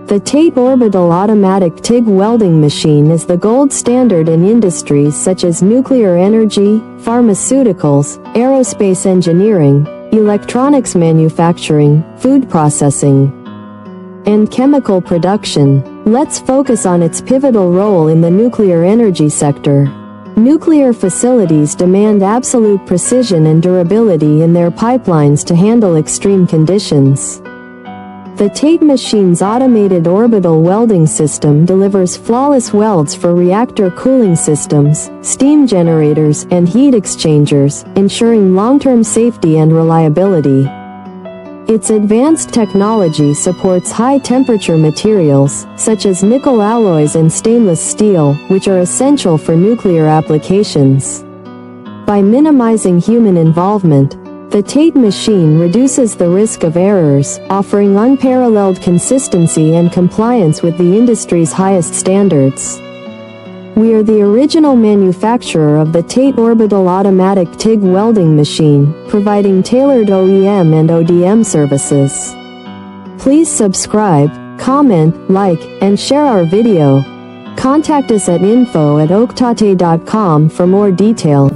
The TATE Orbital automatic TIG welding machine is the gold standard in industries such as nuclear energy, pharmaceuticals, aerospace engineering, electronics manufacturing, food processing, and chemical production. Let's focus on its pivotal role in the nuclear energy sector. Nuclear facilities demand absolute precision and durability in their pipelines to handle extreme conditions. The TATE machine's automated orbital welding system delivers flawless welds for reactor cooling systems, steam generators, and heat exchangers, ensuring long-term safety and reliability. Its advanced technology supports high-temperature materials, such as nickel alloys and stainless steel, which are essential for nuclear applications. By minimizing human involvement, the TATE machine reduces the risk of errors, offering unparalleled consistency and compliance with the industry's highest standards. We are the original manufacturer of the TATE Orbital automatic TIG welding machine, providing tailored OEM and ODM services. Please subscribe, comment, like, and share our video. Contact us at info@oaktate.com for more detail.